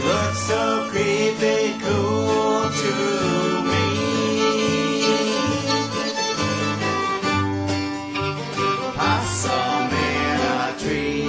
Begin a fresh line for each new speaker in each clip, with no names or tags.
looks so creepy cool to me. Possum in a tree.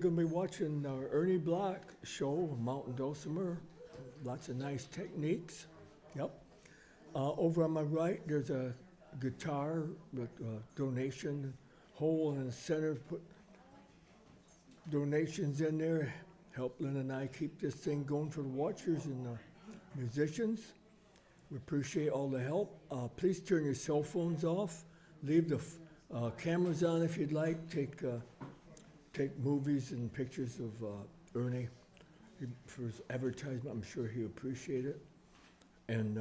going to be watching Ernie Block show, Mountain Dulcimer. Lots of nice techniques. Yep. Over on my right, there's a guitar with donation hole in the center. Put donations in there. Help Lynn and I keep this thing going for the watchers and the musicians. We appreciate all the help. Please turn your cell phones off. Leave the cameras on if you'd like. Take movies and pictures of Ernie for his advertisement. I'm sure he'll appreciate it. And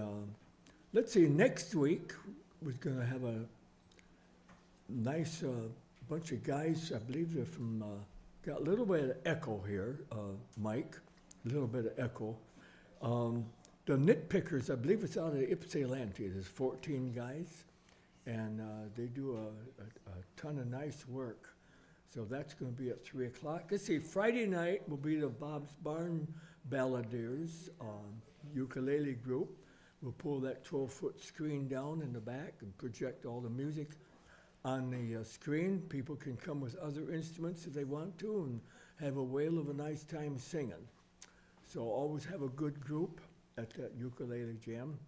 let's see, next week we're going to have a nice bunch of guys. I believe they're from, got a little bit of echo here, Mike, a little bit of echo. The Nitpickers, I believe it's out of Ypsilanti. There's 14 guys, and they do a ton of nice work. So that's going to be at 3 o'clock. Let's see, Friday night will be the Bob's Barn Balladeers ukulele group. We'll pull that 12-foot screen down in the back and project all the music on the screen. People can come with other instruments if they want to and have a whale of a nice time singing. So always have a good group at that ukulele jam.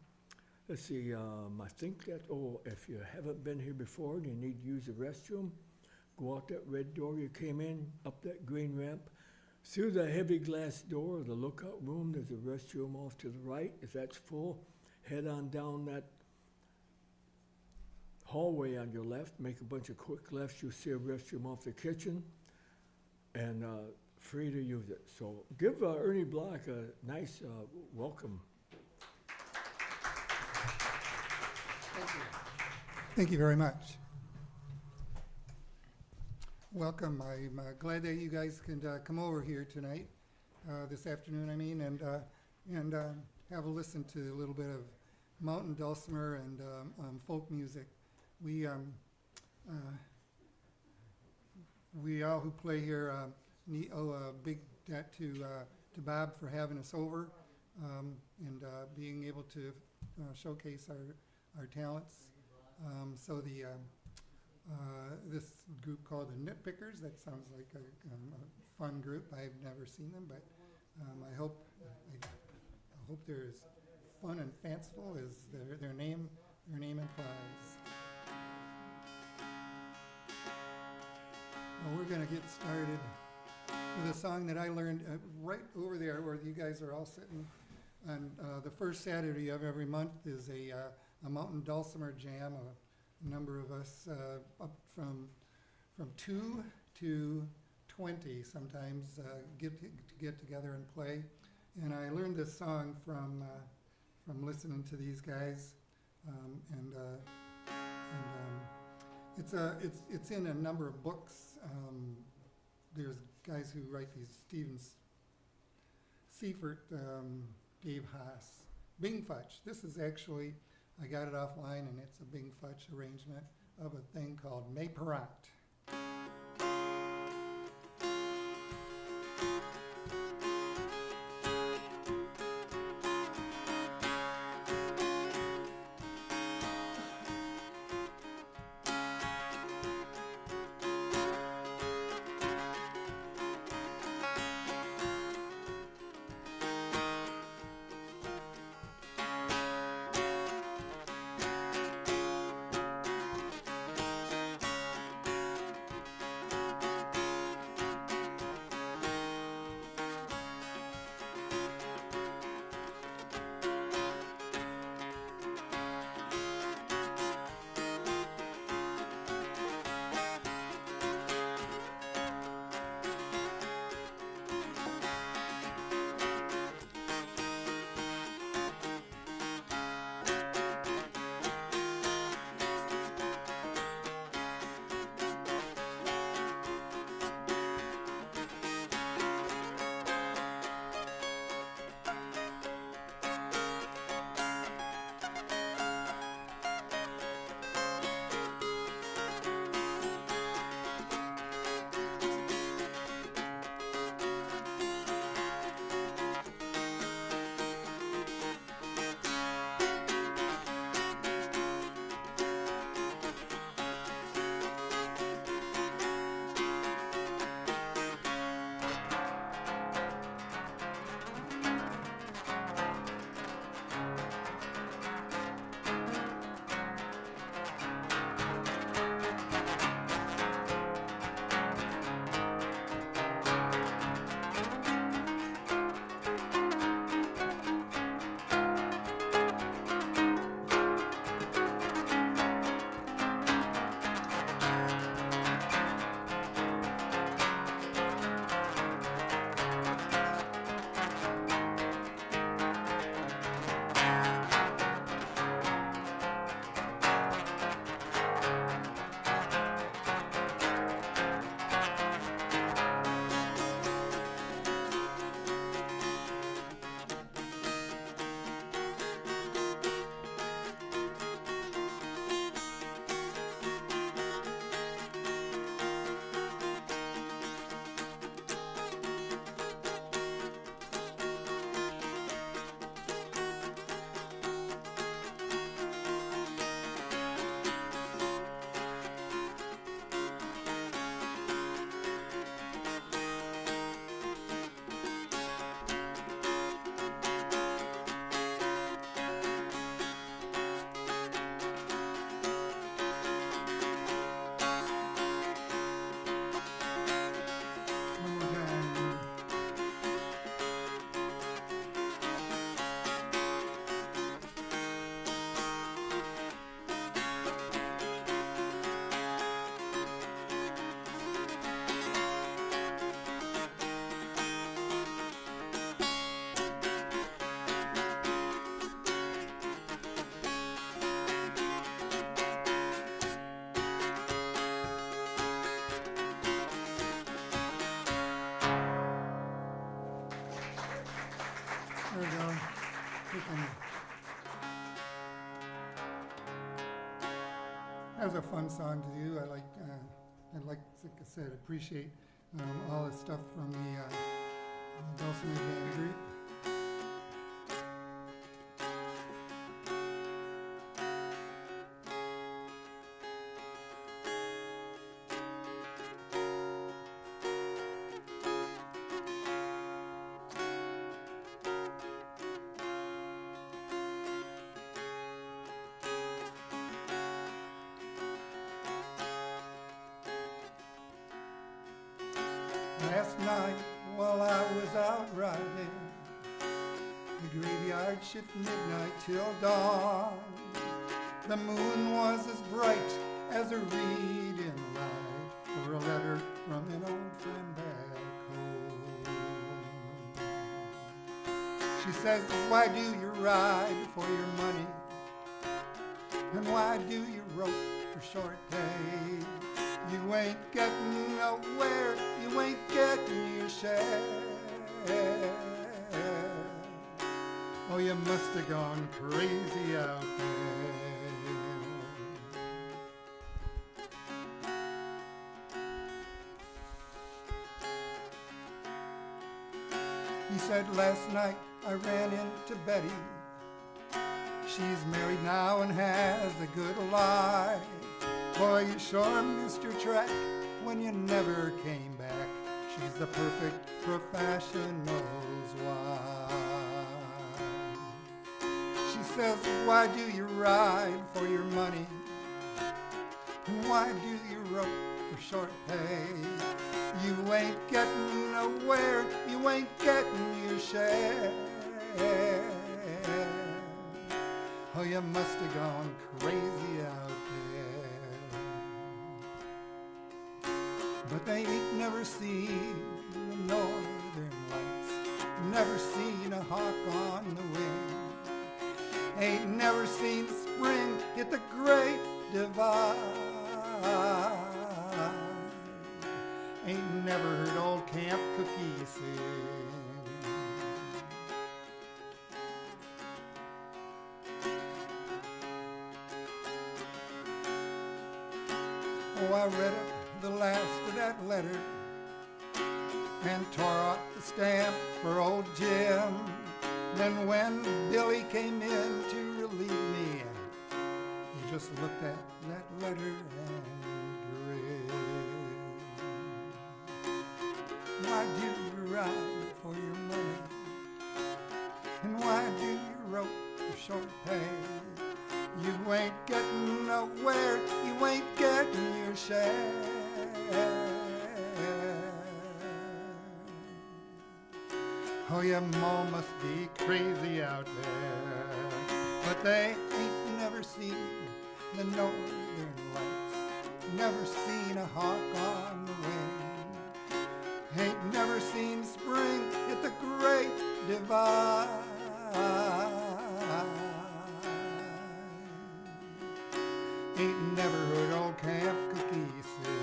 Let's see, I think that, if you haven't been here before and you need to use the restroom, go out that red door you came in, up that green ramp, through the heavy glass door of the lookout room. There's a restroom off to the right. If that's full, head on down that hallway on your left, make a bunch of quick lefts. You'll see a restroom off the kitchen, and free to use it. So give Ernie Block a nice welcome.
Thank you. Thank you very much. Welcome. I'm glad that you guys can come over here tonight, this afternoon, and have a listen to a little bit of mountain dulcimer and folk music. We all who play here owe a big debt to Bob for having us over and being able to showcase our talents. So this group called the Nitpickers, that sounds like a fun group. I've never seen them, but I hope they're as fun and fanciful as their name implies. Well, we're going to get started with a song that I learned right over there where you guys are all sitting. And the first Saturday of every month is a mountain dulcimer jam. A number of us up from 2 to 20 sometimes get together and play. And I learned this song from listening to these guys, it's in a number of books. There's guys who write these, Stephen Seifert, Dave Haas, Bing Fudge. This is actually, I got it offline, and it's a Bing Fudge arrangement of a thing called Me Parent. There we go. That was a fun song to do. I like, I said, appreciate all the stuff from the Dulcimer Band group. Last night while I was out riding, the graveyard shift midnight till dawn. The moon was as bright as a reading light for a letter from an old friend back home. She says, why do you ride for your money? And why do you rope for short pay? You ain't getting nowhere, you ain't getting your share. Oh, you must have gone crazy out there. He said, last night I ran into Betty. She's married now and has a good life. Boy, you sure missed your track when you never came back. She's the perfect professional's wife. She says, why do you ride for your money? And why do you rope for short pay? You ain't getting nowhere, you ain't getting your share. Oh, you must have gone crazy out there. But they ain't never seen the northern lights, never seen a hawk on the wing, ain't never seen spring hit the great divide, ain't never heard old Camp Cookie sing. Oh, I read it, the last of that letter, and tore off the stamp for old Jim. Then when Billy came in to relieve me, he just looked at that letter and grinned. Why do you ride for your money? And why do you rope for short pay? You ain't getting nowhere, you ain't getting your share. Oh, your mom must be crazy out there. But they ain't never seen the northern lights, never seen a hawk on the wing, ain't never seen spring hit the great divide, ain't never heard old Camp Cookie sing.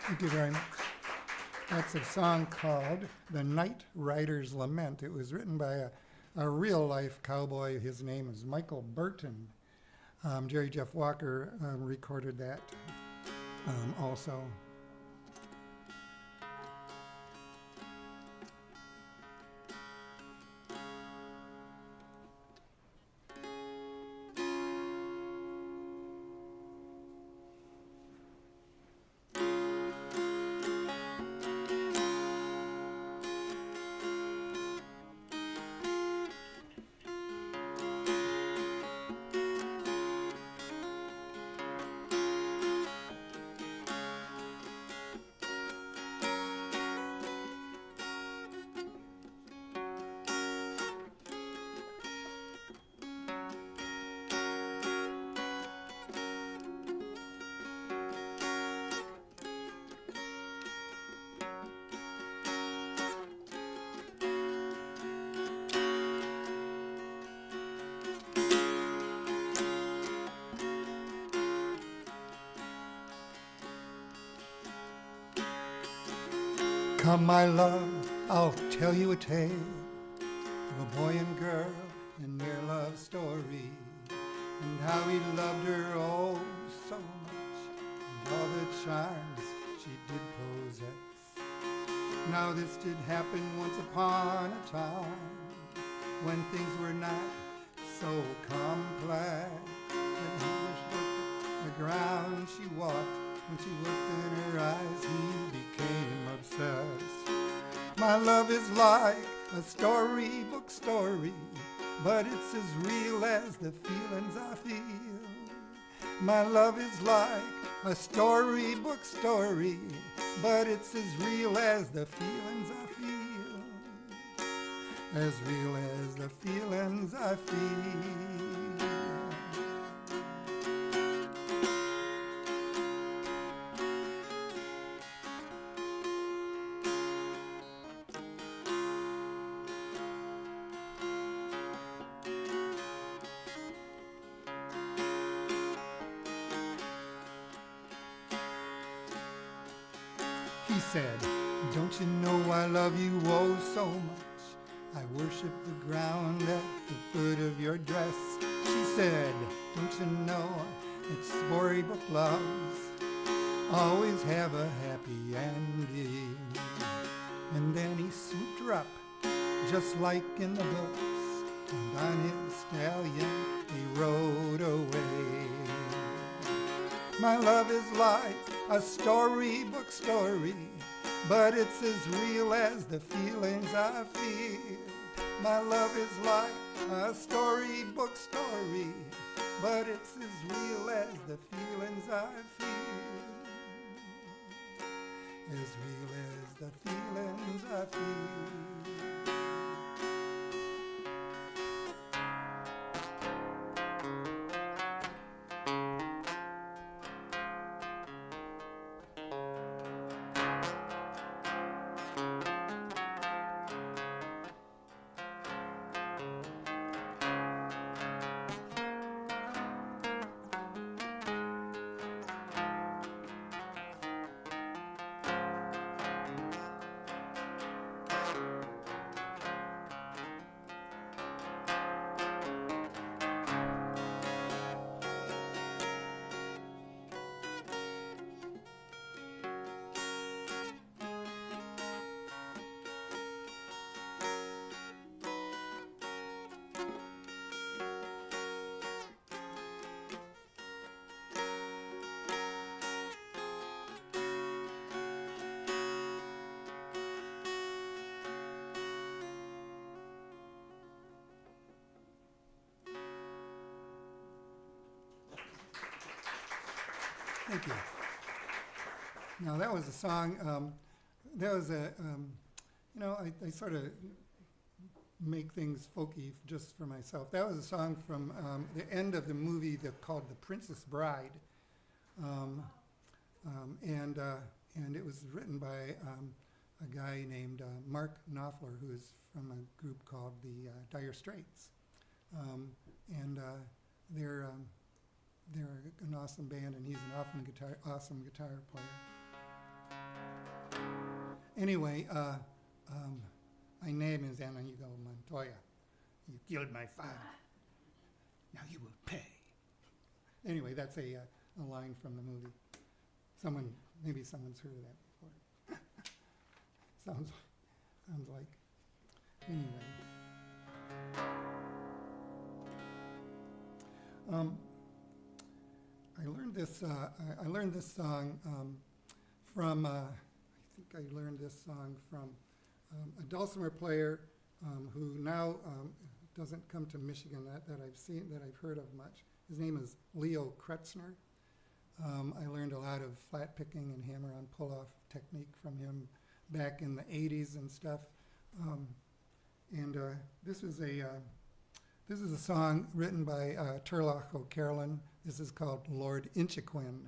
Thank you very much. That's a song called The Night Rider's Lament. It was written by a real-life cowboy. His name is Michael Burton. Jerry Jeff Walker recorded that also. Come, my love, I'll tell you a tale of a boy and girl and their love story, and how he loved her oh so much, and all the charms she did possess. Now this did happen once upon a time, when things were not so complex. And English looked at the ground she walked. When she looked in her eyes, he became obsessed. My love is like a storybook story, but it's as real as the feelings I feel. My love is like a storybook story, but it's as real as the feelings I feel. As real as the feelings I feel. He said, don't you know I love you oh so much? I worship the ground at the foot of your dress. She said, don't you know that storybook loves always have a happy ending? And then he swooped her up, just like in the books, and on his stallion he rode away. My love is like a storybook story, but it's as real as the feelings I feel. My love is like a storybook story, but it's as real as the feelings I feel. As real as the feelings I feel. Thank you. Now that was a song, that was a, you know, I sort of make things folky just for myself. That was a song from the end of the movie called The Princess Bride. And it was written by a guy named Mark Knopfler, who is from a group called the Dire Straits. They're an awesome band, and he's an awesome guitar player. Anyway, my name is Inigo Montoya. You killed my father. Now you will pay. Anyway, that's a line from the movie. Maybe someone's heard of that before. sounds like. Anyway. I learned this song from. I think I learned this song from a dulcimer player who now doesn't come to Michigan that I've heard of much. His name is Leo Kretzner. I learned a lot of flat picking and hammer-on pull-off technique from him back in the 80s and stuff. This is a song written by Turlough O'Carolan. This is called Lord Inchiquin.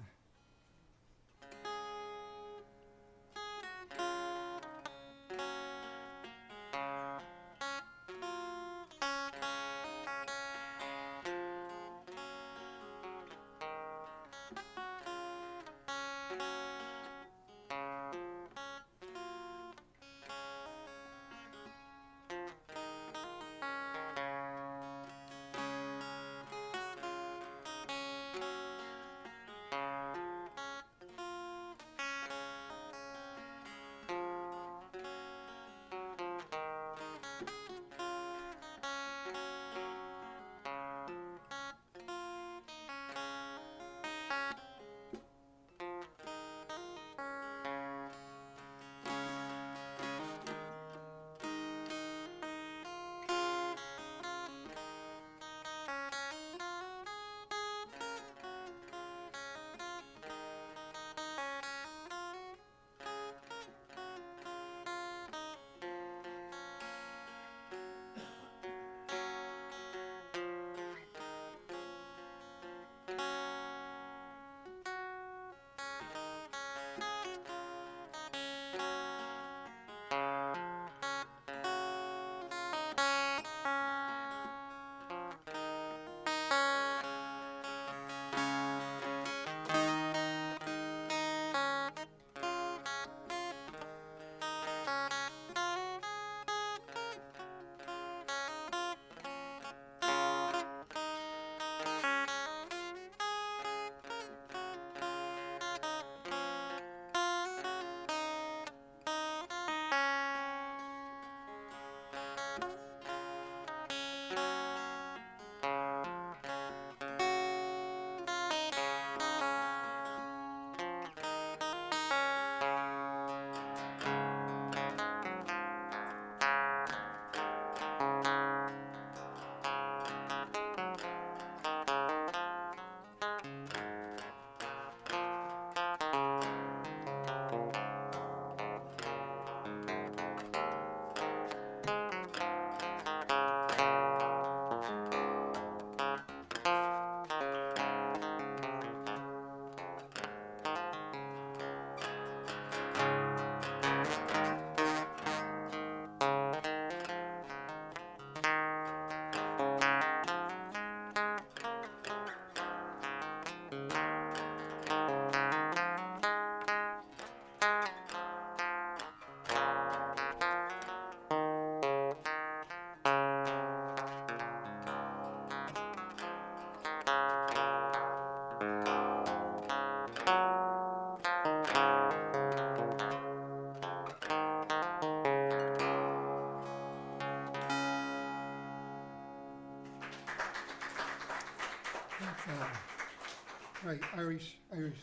Right, Irish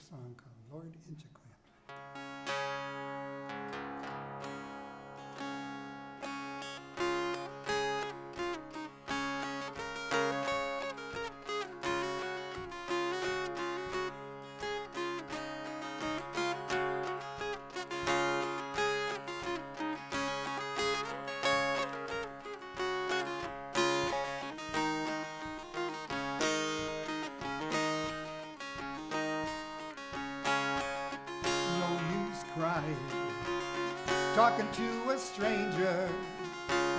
song called Lord Inchiquin. Talking to a stranger,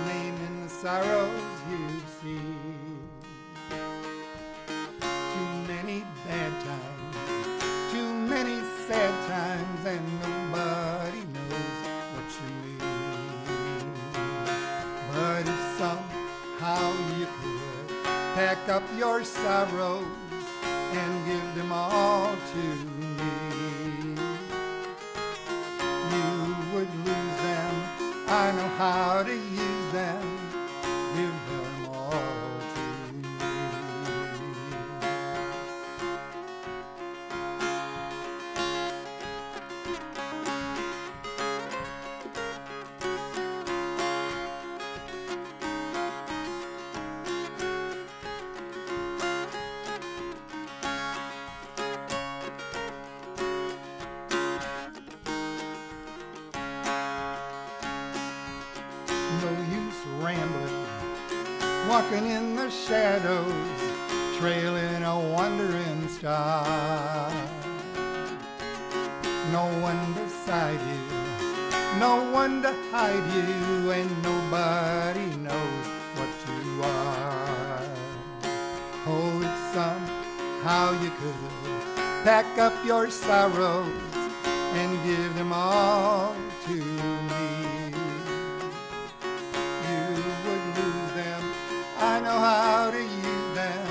naming the sorrows you see. Too many bad times, too many sad times, and nobody knows what you mean. But if somehow you could pack up your sorrows and give them all to me, you would lose them. I know how to use them. Give them all to me. No use rambling, walking in the shadows, trailing a wandering star. No one beside you, no one to hide you, and nobody knows what you are. Oh, if somehow you could pack up your sorrows and give them all to me, I know how to use them,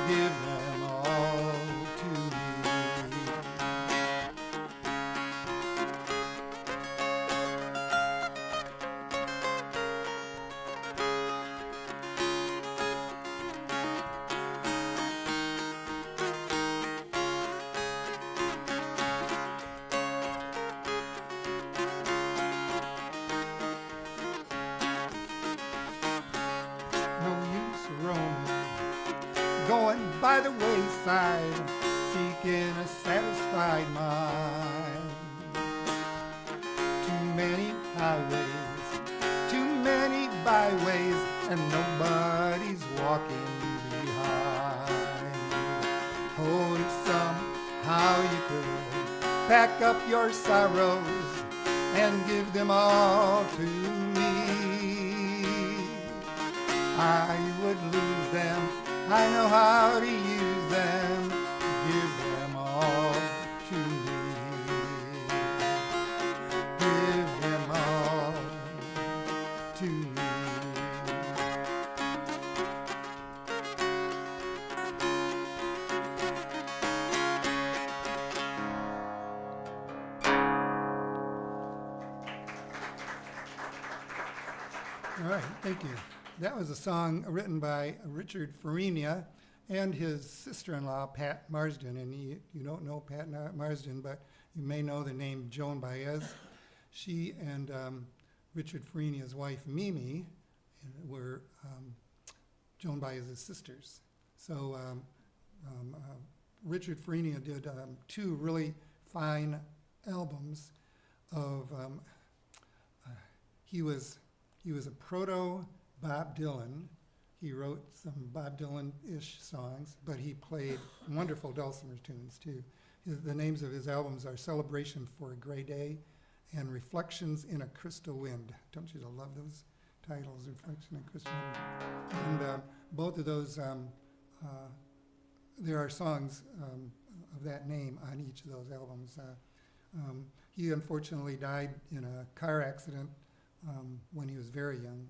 give them all to me. Going by the wayside, seeking a satisfied mind. Too many highways, too many byways, and nobody's walking behind. Oh, if somehow you could pack up your sorrows and give them all to me, I would lose them. I know how to use them, give them all to me. Give them all to me. All right, thank you. That was a song written by Richard Farina and his sister-in-law, Pat Marsden. And you don't know Pat Marsden, but you may know the name Joan Baez. She and Richard Farina's wife, Mimi, were Joan Baez's sisters. So Richard Farina did two really fine albums of, he was a proto Bob Dylan. He wrote some Bob Dylan-ish songs, but he played wonderful dulcimer tunes too. The names of his albums are Celebration for a Gray Day and Reflections in a Crystal Wind. Don't you love those titles, Reflection in a Crystal Wind? And both of those, there are songs of that name on each of those albums. He unfortunately died in a car accident when he was very young.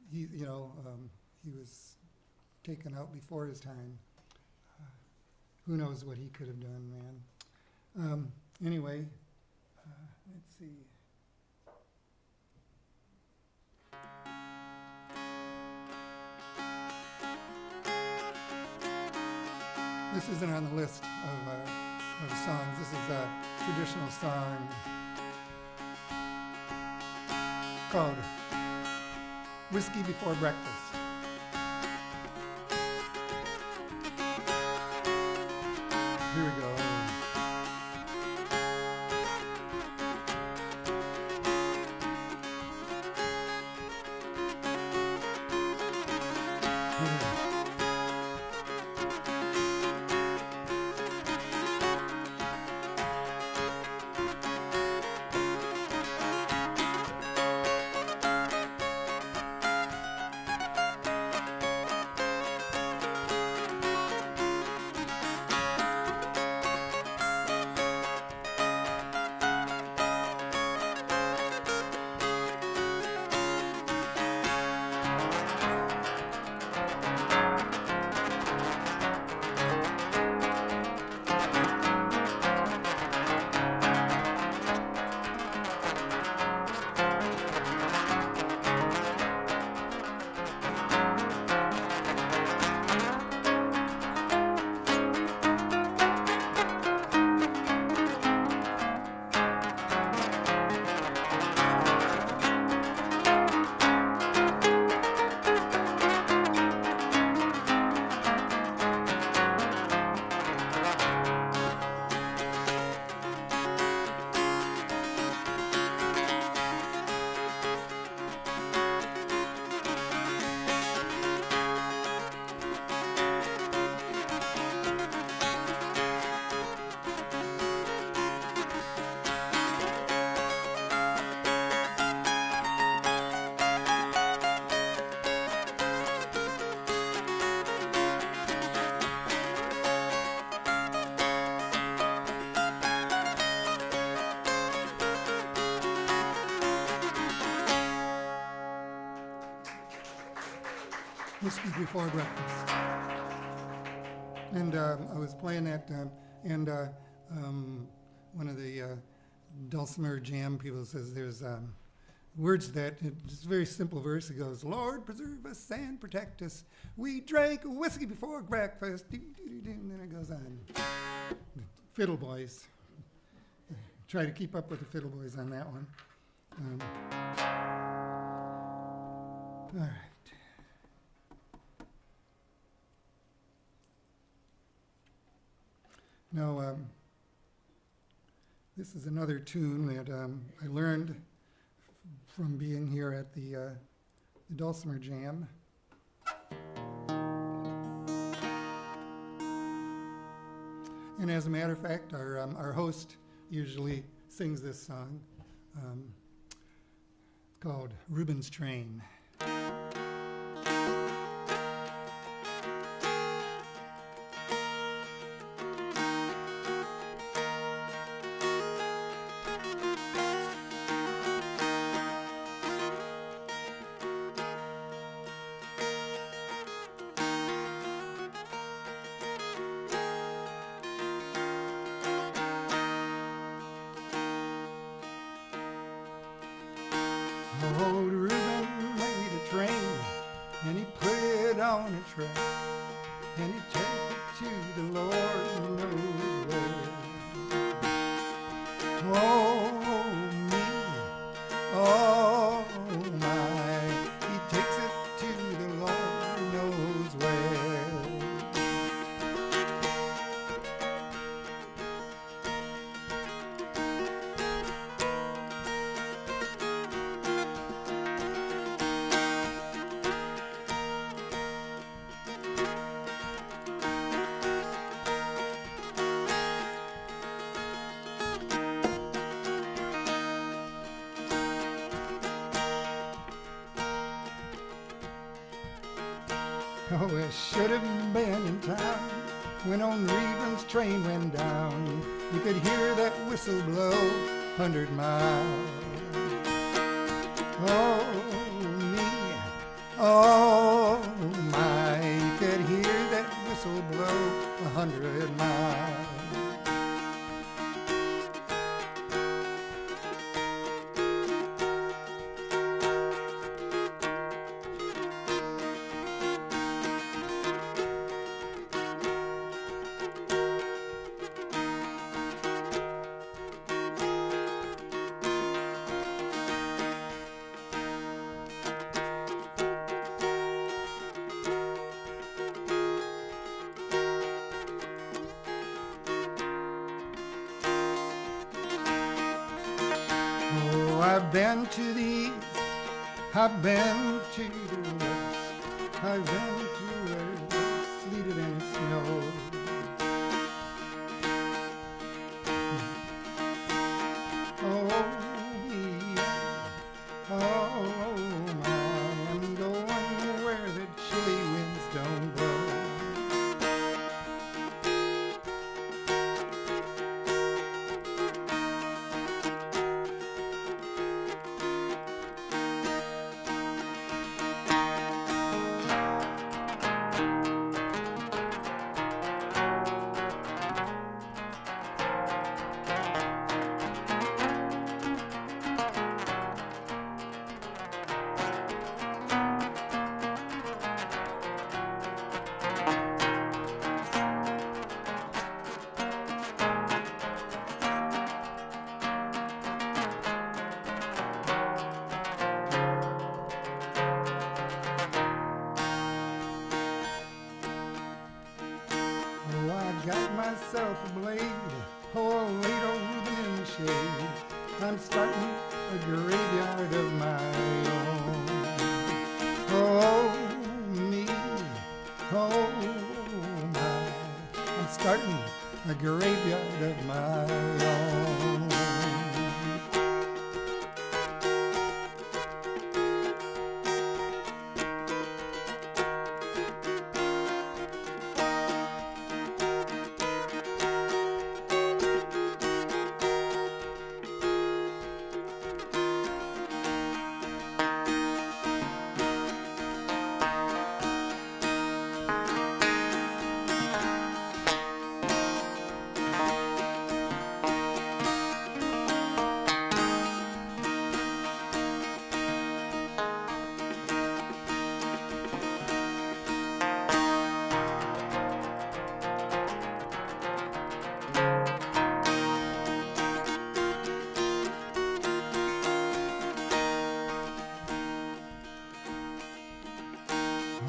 He was taken out before his time. Who knows what he could have done, man. Anyway, let's see. This isn't on the list of songs. This is a traditional song called Whiskey Before Breakfast. Here we go. Whiskey Before Breakfast. And I was playing that, and one of the Dulcimer Jam people says there's words that, it's a very simple verse. It goes, Lord, preserve us and protect us. We drank whiskey before breakfast. And then it goes on. Fiddle Boys. Try to keep up with the Fiddle Boys on that one. All right. Now, this is another tune that I learned from being here at the Dulcimer Jam. And as a matter of fact, our host usually sings this song. It's called Reuben's Train. Old Reuben made a train, and he put it on a track, and he took it to the Lord knows where. Oh me, oh my, he takes it to the Lord knows where. Oh, it should have been in town when old Reuben's train went down. You could hear that whistle blow 100 miles. Oh, me, oh, my, you could hear that whistle blow 100 miles. I've been to the east, I've been to the west, I've been to where it's sleeted and it snowed. Oh, yeah. Oh, my, I'm going where the chilly winds don't blow. Oh, I got myself a blade, oh, laid over the shade. I'm starting a graveyard of my own. Oh, me, oh, my, I'm starting a graveyard of my own.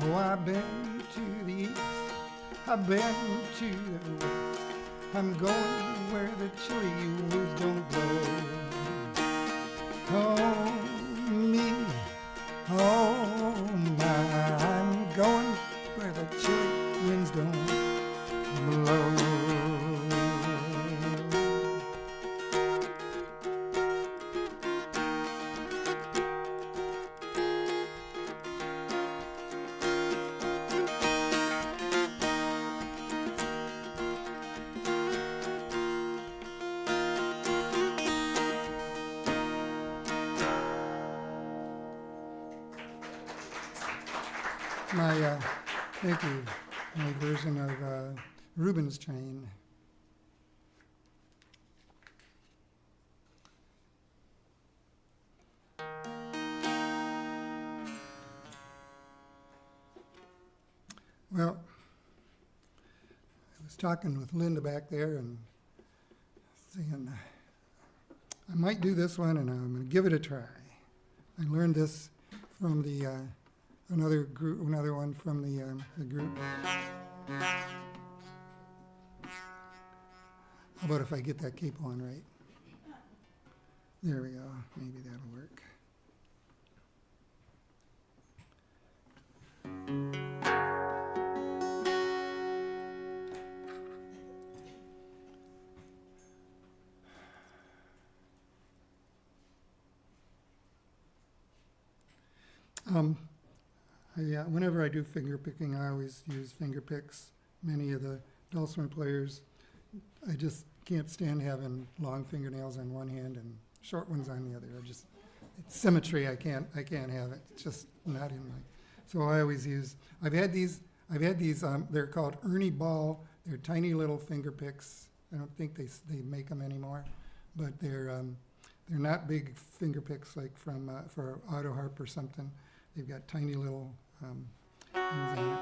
Oh, I've been to the east, I've been to the west, I'm going where the chilly winds don't blow. Oh, me, oh, my, I'm going where the chilly winds don't blow. Thank you, my version of Reuben's Train. Well, I was talking with Linda back there and saying, I might do this one and I'm going to give it a try. I learned this from the another one from the group. How about if I get that capo on right? There we go. Maybe that'll work. Whenever I do finger picking, I always use finger picks. Many of the dulcimer players, I just can't stand having long fingernails on one hand and short ones on the other. It's symmetry. I can't have it. It's just not in my. So I always use. I've had these. They're called Ernie Ball. They're tiny little finger picks. I don't think they make them anymore, but they're not big finger picks like from for auto harp or something. They've got tiny little things on it.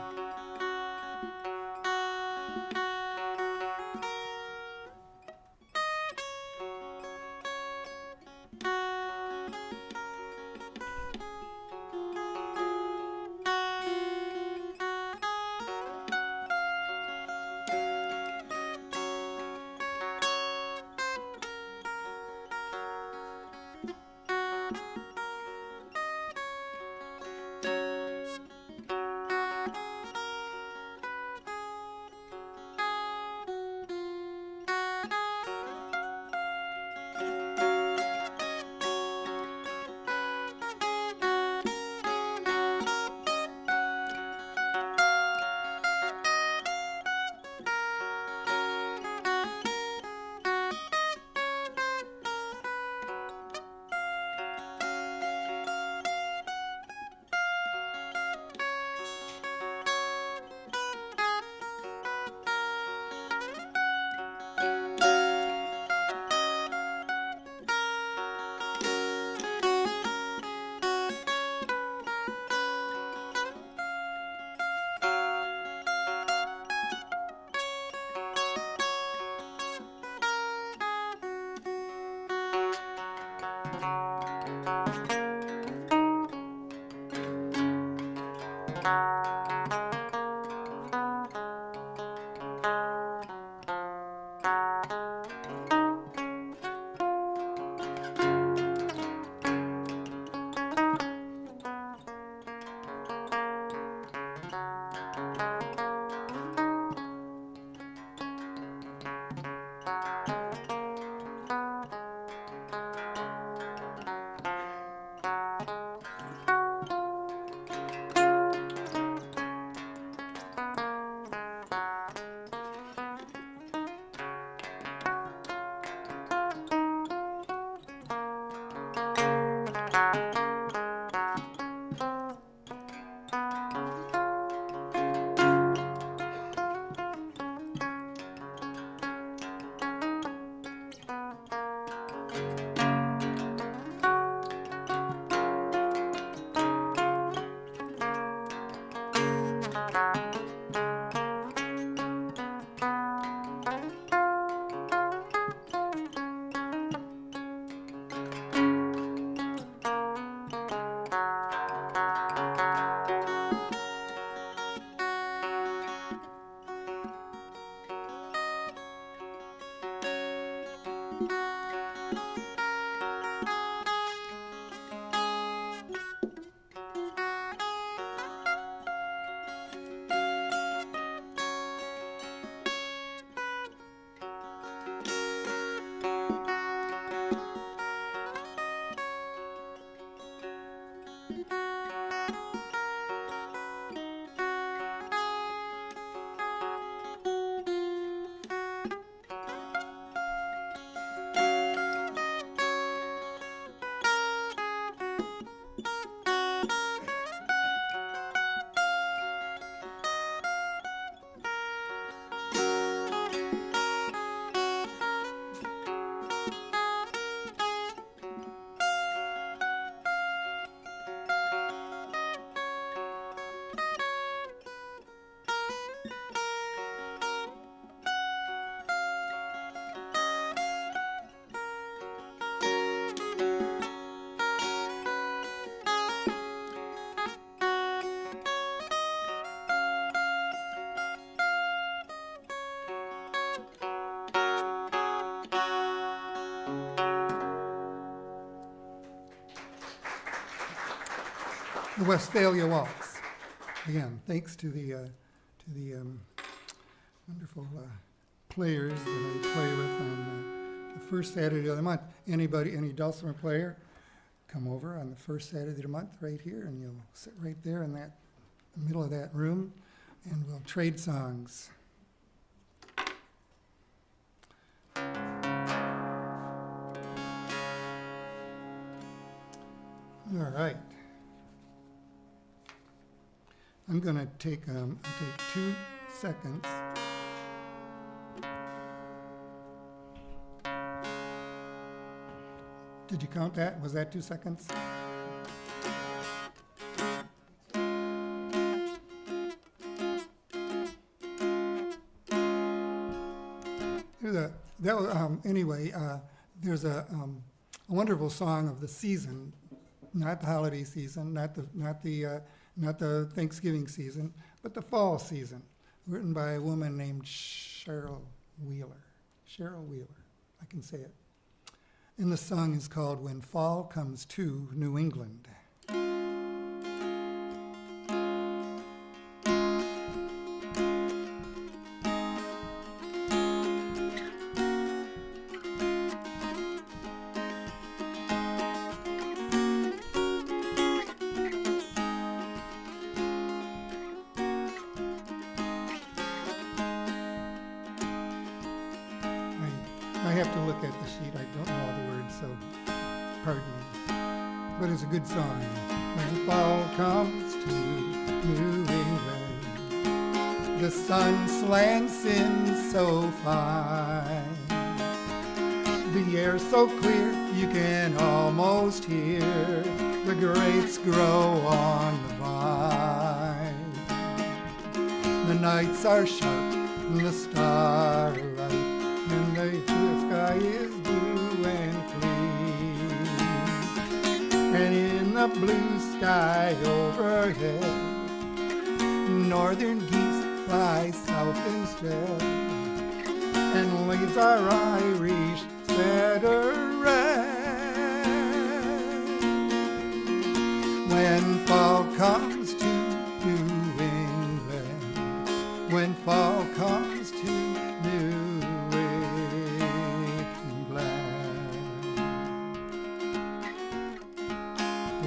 The Westphalia Waltz. Again, thanks to the wonderful players that I play with on the first Saturday of the month. Any dulcimer player, come over on the first Saturday of the month right here, and you'll sit right there in that middle of that room, and we'll trade songs. All right. I'm going to take 2 seconds. Did you count that? Was that 2 seconds? There's a wonderful song of the season, not the holiday season, not the Thanksgiving season, but the fall season, written by a woman named Cheryl Wheeler. Cheryl Wheeler, I can say it. And the song is called When Fall Comes to New England. I have to look at the sheet. I don't know all the words, so pardon me. But it's a good song. When fall comes to New England, the sun slants in so fine. The air's so clear you can almost hear the grapes grow on the vine. The nights are sharp and the starlight, and the sky is blue and clean. And in the blue sky overhead, northern geese fly south instead, and leaves our Irish setter red. When fall comes to New England, when fall comes to New England,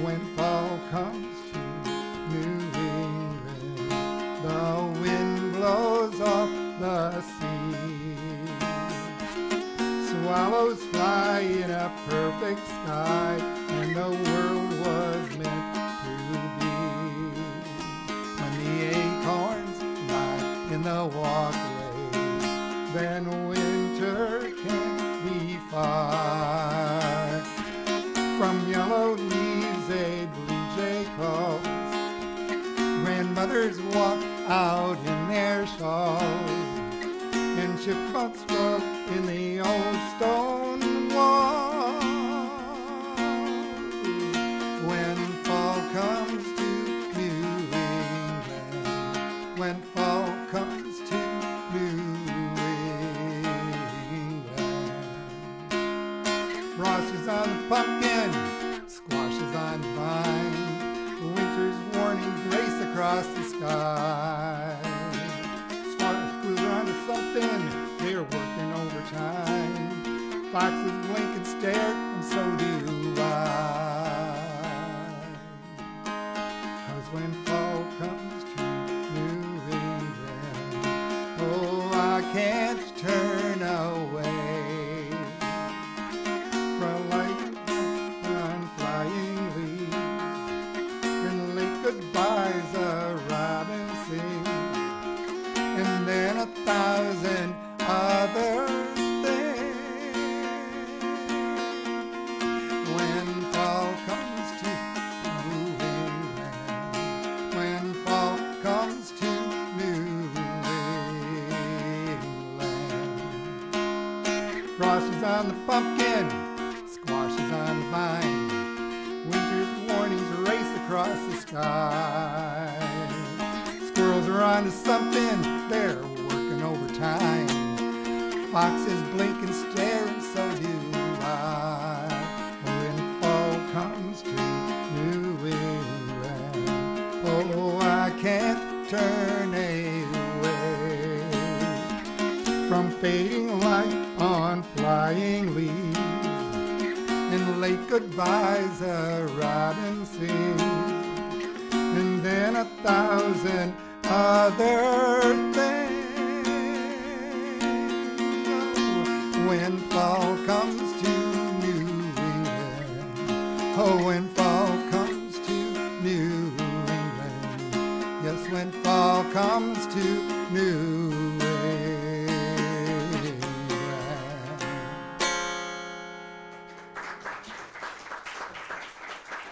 when fall comes to New England, the wind blows off the sea, swallows fly in a perfect sky, and the world was meant to be. When the acorns lie in the walkway, then winter can't be far. walk out in their shawls, and chipmunks grow in the old stone wall. When fall comes to New England, when fall comes to New England, frost is on the pumpkin, squash is on the vine, winter's warnings race across the sky. Squash crews are onto something, they're working overtime. Foxes blink and stare, and so do I. 'Cause when fall comes to New England, oh, I can't turn away from light on flying leaves, and late goodbyes a robin sings, and then 1,000 other things. When fall comes to New England, when fall comes to New England, frost is on the pumpkin, squash is on the vine, winter's warnings race across the sky. Squirrels are onto something, they're working overtime. Foxes blink and stare, and so do I. When fall comes to New England, oh, I can't turn away from fading light on flying leaves, and late goodbyes a robin sings, and then 1,000 other things. When fall comes to New England, oh, when fall comes to New England, yes, when fall comes to New England.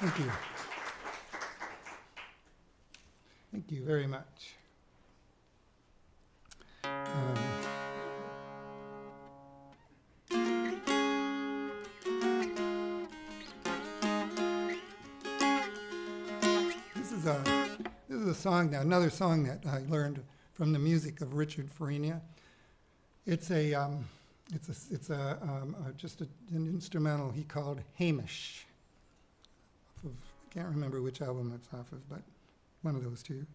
Thank you. Thank you very much. This is a song now, another song that I learned from the music of Richard Farina. It's just an instrumental he called Hamish. I can't remember which album it's off of, but one of those two.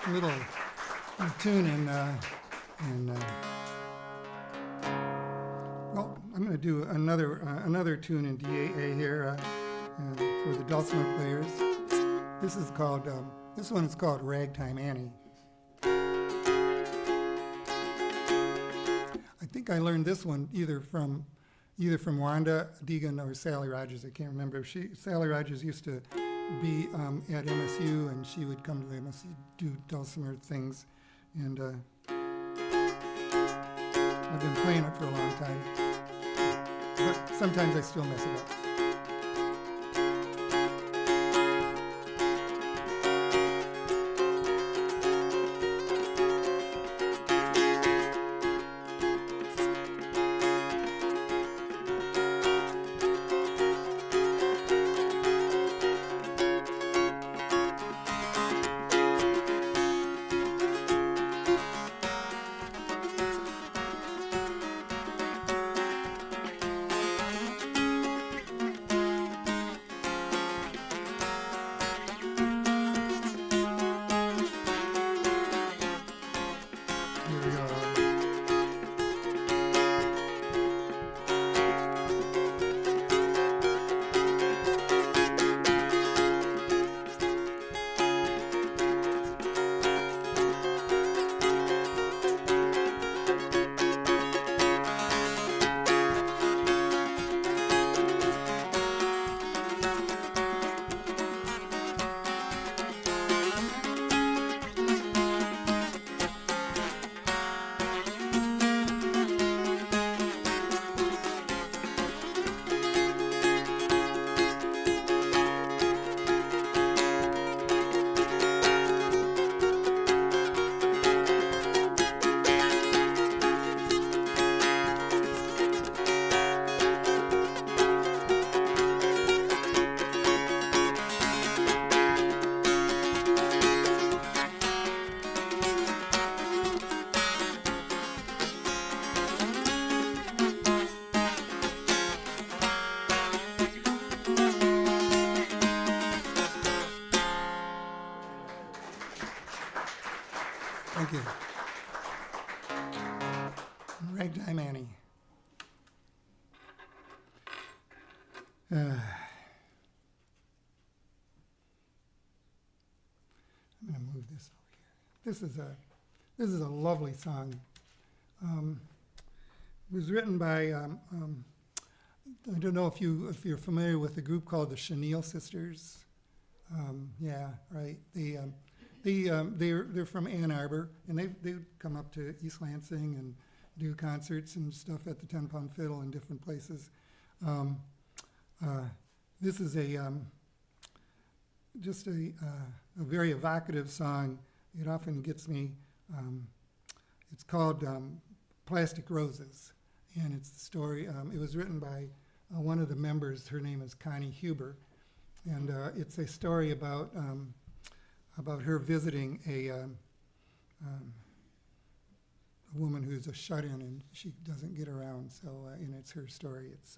Little tune well, I'm going to do another tune in DAA here for the dulcimer players. This is called this one is called Ragtime Annie. think I learned this one either from Wanda Deegan or Sally Rogers. I can't remember. Sally Rogers used to be at MSU, and she would come to the MSU do dulcimer things, and I've been playing it for a long time, but sometimes I still mess it up. Here we go. Thank you. Ragtime Annie. I'm going to move this over here. This is a lovely song. It was written by I don't know if you're familiar with a group called the Chenille Sisters. Yeah, right. They're from Ann Arbor, and they come up to East Lansing and do concerts and stuff at the 10 Pound Fiddle in different places. This is just a very evocative song. It often gets me. It's called Plastic Roses, and it's the story. It was written by one of the members. Her name is Connie Huber, and it's a story about her visiting a woman who's a shut-in, and she doesn't get around. So, and it's her story. It's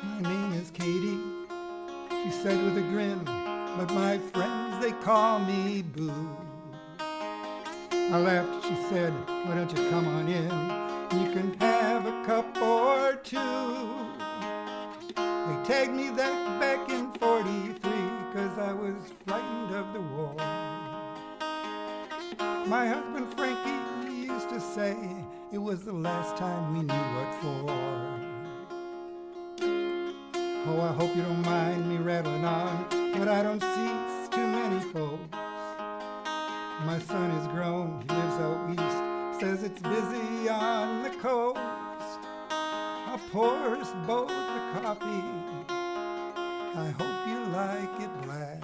My name is Katie, she said with a grin, but my friends, they call me Boo. I laughed, she said, why don't you come on in? You can have a cup or two. They tagged me that back in 43, 'cause I was frightened of the war. My husband Frankie used to say it was the last time we knew what for. Oh, I hope you don't mind me rattling on, but I don't see too many folks. My son is grown, he lives out east, says it's busy on the coast. I'll pour us both a coffee, I hope you like it black.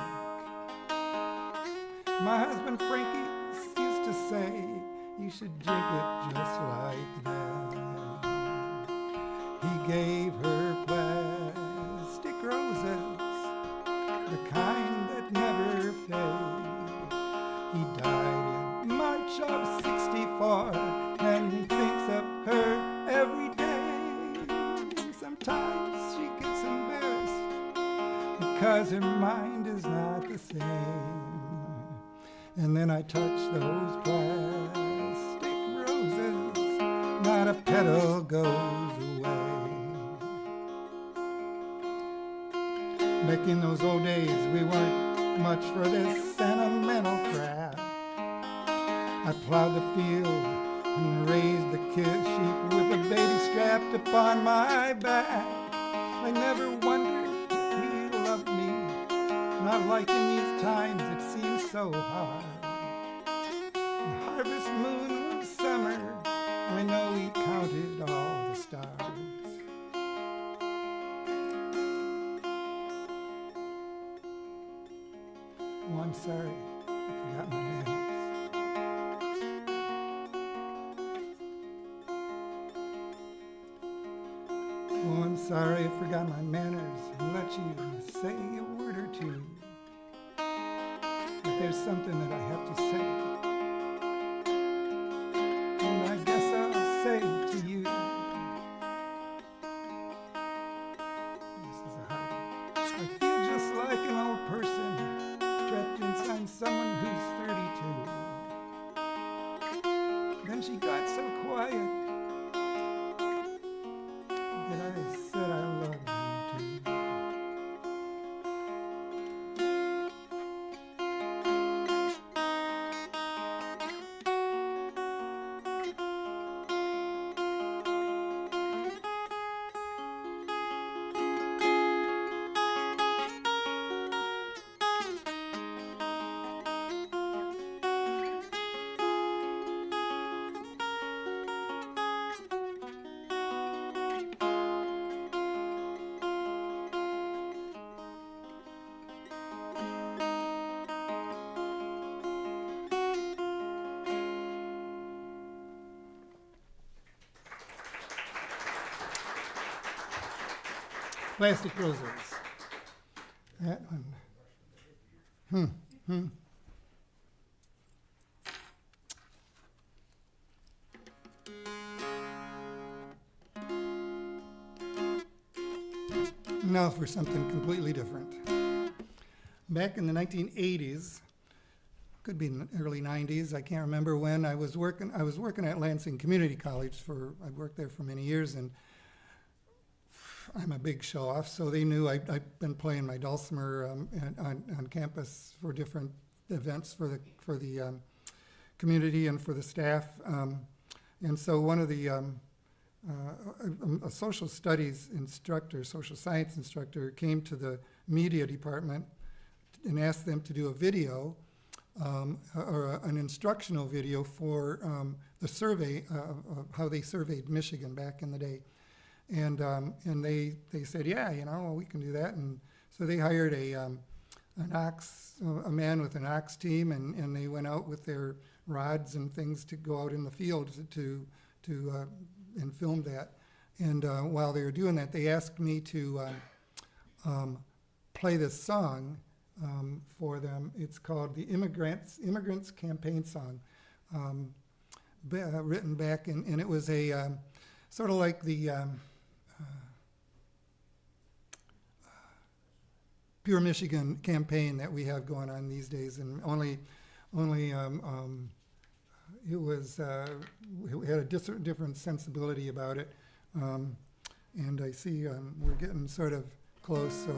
My husband Frankie used to say, you should drink it just like that. He gave her plastic roses, the kind that never fade. He died in March of '64, and he thinks of her every day. Sometimes she gets embarrassed because her mind is not the same. And then I touch those plastic roses, not a petal goes away. Back in those old days, we weren't much for this sentimental crap. I plowed the field and raised the sheep with a baby strapped upon my back. I never wondered if he loved me, not like in these times it seems so hard. The harvest moon was summer, I know he counted all the stars. Oh, I'm sorry, I forgot my manners. Oh, I'm sorry I forgot my manners and let you say a word or two. But there's something that I have to say. And I guess I'll say to you. This is a hard one. I feel just like an old person trapped inside someone who's 32. Then she got so quiet that I said I loved him too. Plastic roses. That one. Now for something completely different. Back in the 1980s, could be in the early 90s, I can't remember when, I was working at Lansing Community College I worked there for many years, and I'm a big show-off, so they knew I'd been playing my dulcimer on campus for different events for the community and for the staff. And so one of the a social studies instructor, social science instructor, came to the media department and asked them to do a video or an instructional video for the survey of how they surveyed Michigan back in the day. And they said, yeah, we can do that. And so they hired a man with an ox team, and they went out with their rods and things to go out in the field to and filmed that. And while they were doing that, they asked me to play this song for them. It's called the Immigrants Campaign Song, written back, and it was a sort of like the Pure Michigan campaign that we have going on these days, and only it was it had a different sensibility about it, and I see we're getting sort of close, so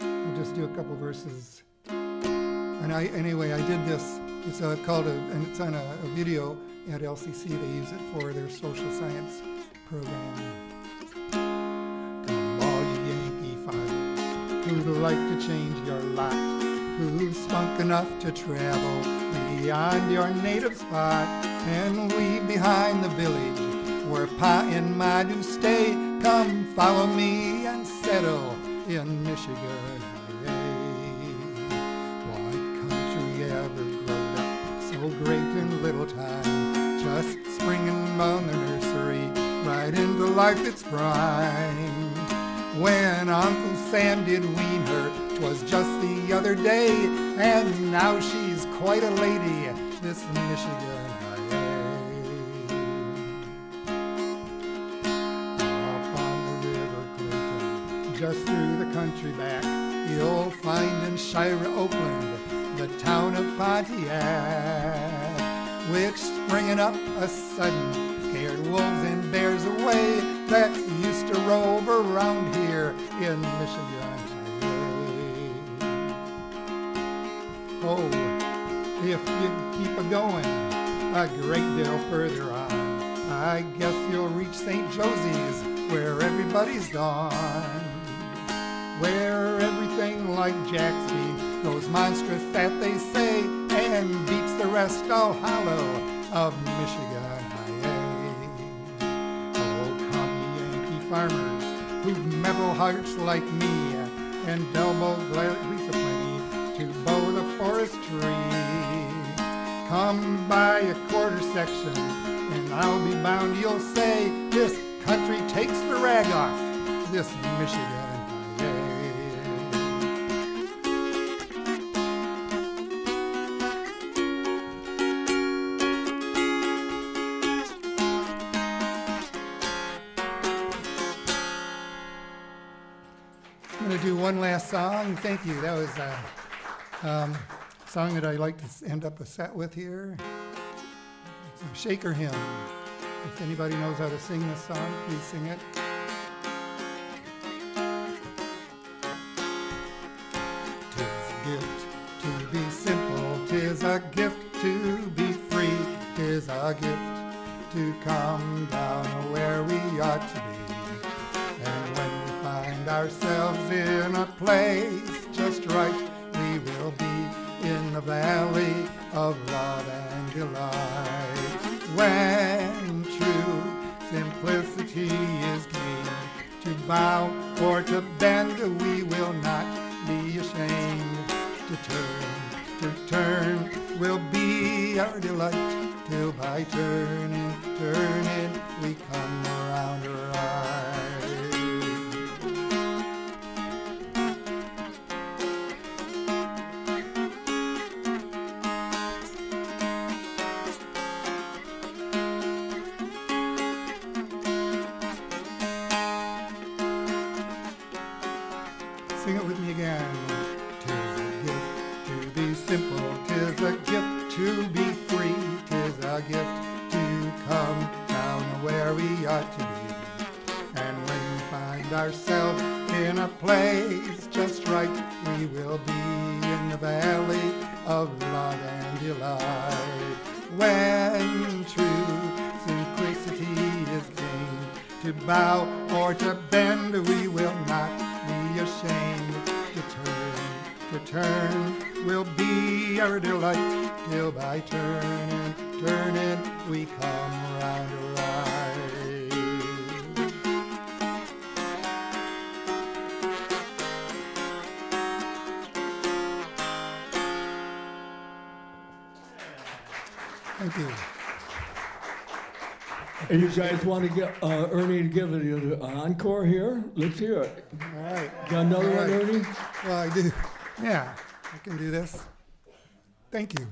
I'll just do a couple verses. And I did this. It's called and it's on a video at LCC. They use it for their social science program. Come all you Yankee fighters who'd like to change your lot, who've spunk enough to travel beyond your native spot and leave behind the village where Pa and Ma do stay. Come follow me and settle in Michigan. What country ever growed up so great in little time, just springing on the nursery right into life its prime? When Uncle Sam did wean her, 'twas just the other day, and now she's quite a lady, this Michigan highway. Up on the River Clinton, just through the country back, you'll find in Shira, Oakland, the town of Pontiac, which springing up a sudden scared wolves and bears away that used to rove around here in Michigan highway. Oh, if you keep a-going a great deal further on, I guess you'll reach St. Josie's, where everybody's gone, where everything like Jack's bean goes monstrous fat, they say, and beats the rest all hollow of Michigan highway. Oh, come Yankee farmers who've metal hearts like me, and elbow gladly so plenty to bow the forest tree. Come by a quarter section, and I'll be bound you'll say, this country takes the rag off this Michigan highway. I'm going to do one last song. Thank you. That was a song that I like to end up a set with here. It's a Shaker hymn. If anybody knows how to sing this song, please sing it. Tis a gift to be simple, tis a gift to be free, tis a gift to come down where we ought to be. And when we find ourselves in a place just right, we will be in the valley of love and delight. When true simplicity is gained, to bow or to bend, we will not be ashamed. To turn will be our delight, till by turning, we come around right. Sing it with me again. Tis a gift to be simple, tis a gift to be free, tis a gift to come down where we ought to be. And when we find ourselves in a place just right, we will be in the valley of love and delight. When true simplicity is gained, to bow or to bend, we will not be ashamed. To turn will be our delight, till by turning, we come round right. Thank you.
And you guys want to get Ernie to give it an encore here? Let's hear it.
All right.
Got another
All
one,
right.
Ernie?
Well, I do. Yeah, I can do this. Thank you.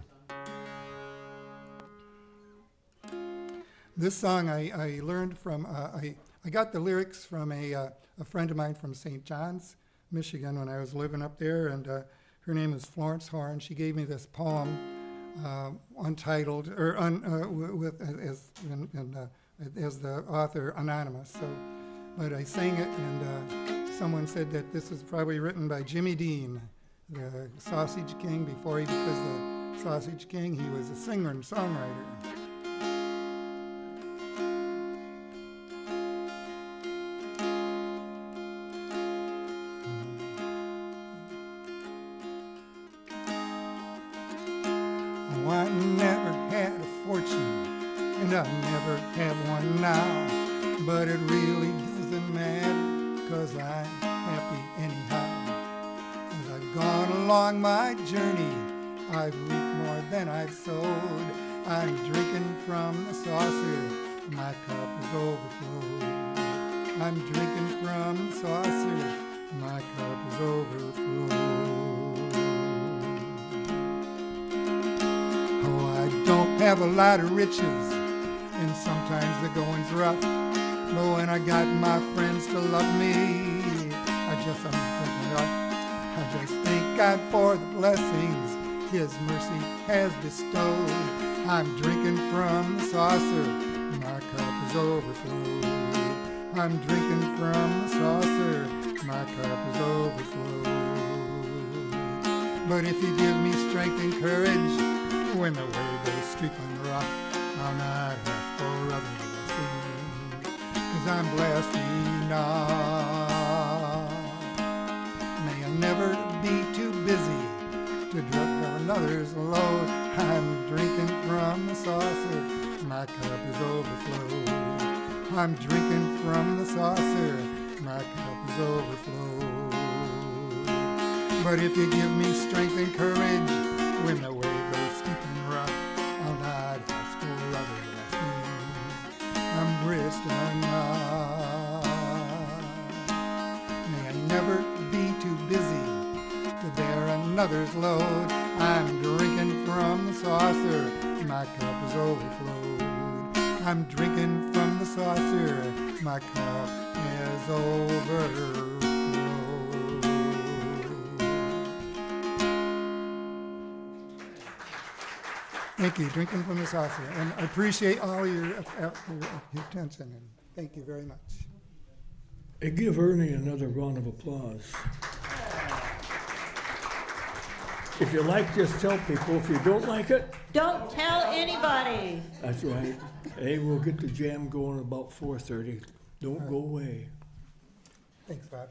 This song I learned from, I got the lyrics from a friend of mine from St. John's, Michigan, when I was living up there, and her name is Florence Horn. She gave me this poem, untitled, or as the author anonymous. So, but I sang it, and someone said that this was probably written by Jimmy Dean, the Sausage King. Before he became the Sausage King, he was a singer and songwriter. Oh, I never had a fortune, and I never have one now, but it really doesn't matter, 'cause I'm happy anyhow. As I've gone along my journey, I've reaped more than I've sowed. I'm drinking from the saucer, my cup is overflowed. I'm drinking from the saucer, my cup is overflowed. Oh, I don't have a lot of riches, and sometimes the going's rough. But when I got my friends to love me, I just thank God for the blessings His mercy has bestowed. I'm drinking from the saucer, my cup is overflowed. I'm drinking from the saucer, my cup is overflowed. But if you give me strength and courage, when the way goes steep and rough, I'll not ask for other blessings, 'cause I'm blessed enough. May I never be too busy to drop another's load. I'm drinking from the saucer, my cup is overflowed. I'm drinking from the saucer, my cup is overflowed. But if you give me strength and courage, when the way goes steep and rough, I'll not ask for other blessings. I'm blessed enough. May I never be too busy to bear another's load. I'm drinking from the saucer, my cup is overflowed. I'm drinking from the saucer, my cup is overflowed. Thank you, drinking from the saucer. And I appreciate all your attention, and thank you very much.
Hey, give Ernie another round of applause. If you like, just tell people. If you don't like it,
Don't tell anybody.
that's right. Hey, we'll get the jam going about 4:30. Don't go away.
Thanks, Bob.